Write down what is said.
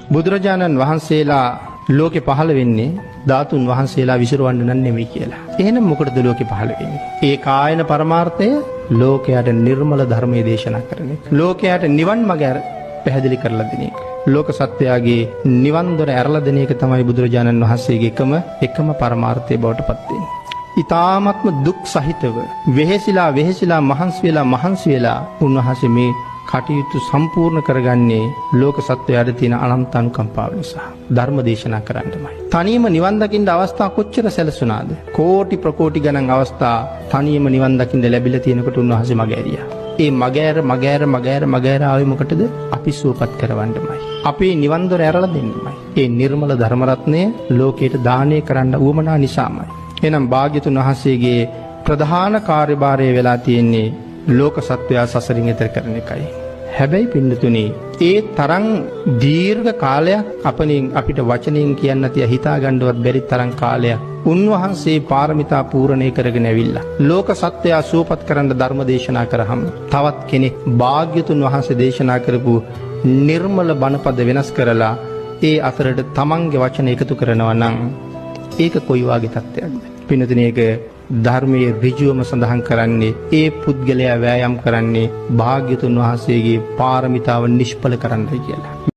බුදුරජාණන් වහන්සේලා ලෝකෙ පහළ වෙන්නේ ධාතුන් වහන්සේලා විසිරවන්න නම් නෙමෙයි කියලා. එහෙනම් මොකටද ලෝකෙ පහළ වෙන්නේ? ඒ කායන පරමාර්ථය ලෝකයට නිර්මල ධර්මයේ දේශනා කරන එක. ලෝකයට නිවන් මඟ පැහැදිලි කරලා දෙන එක. ලෝක සත්‍යයේ නිවන් දොර ඇරලා දෙන එක තමයි බුදුරජාණන් වහන්සේගේ එකම පරමාර්ථය බවට පත් වෙන්නේ. ඊ타ත්ම දුක් සහිතව වෙහෙසිලා මහන්සි වෙලා උන්වහන්සේ මේ කටයුතු සම්පූර්ණ කරගන්නේ ලෝක සත්වයාට තියෙන අනන්ත අනුකම්පාව නිසා. ධර්ම දේශනා කරන්නමයි. තනියම නිවන් දකින්න අවස්ථා කොච්චර සැලසුණාද? කෝටි ප්‍රකෝටි ගණන් අවස්ථා තනියම නිවන් දකින්න ලැබිලා තියෙනකොට උන්වහන්සේ මග ඇරියා. ඒ මග ආවේ මොකටද? අපි සුවපත් කරවන්නමයි. අපේ නිවන් දොර ඇරලා දෙන්නමයි. ඒ නිර්මල ධර්ම රත්නය ලෝකයට දානය කරන්න උවමනා නිසාමයි. එහෙනම් භාග්‍යතුන් වහන්සේගේ ප්‍රධාන කාර්යභාරය වෙලා තියෙන්නේ ලෝක සත්වයා සසරින් එතර කරන එකයි. හැබැයි පින්නතුනි, ඒ තරම් දීර්ඝ කාලයක් අපිට වචනයෙන් කියන්න තිය හිතා ගන්නවත් බැරි තරම් කාලයක් උන්වහන්සේ පාරමිතා පූර්ණේ කරගෙන ඇවිල්ලා ලෝක සත්වයා සුවපත් කරන්න ධර්ම දේශනා කරාම තවත් කෙනෙක් භාග්‍යතුන් වහන්සේ දේශනා කරපු නිර්මල බණපද වෙනස් කරලා ඒ අතරට තමන්ගේ වචන එකතු කරනවා නම් ඒක කොයි වාගේ තත්ත්වයක්ද? පින්නතුනි, ඒක ධර්මයේ ඍජුවම සඳහන් කරන්නේ ඒ පුද්ගලයා වෑයම් කරන්නේ භාග්‍යතුන් වහන්සේගේ පාරමිතාව නිෂ්ඵල කරන්නයි කියලා.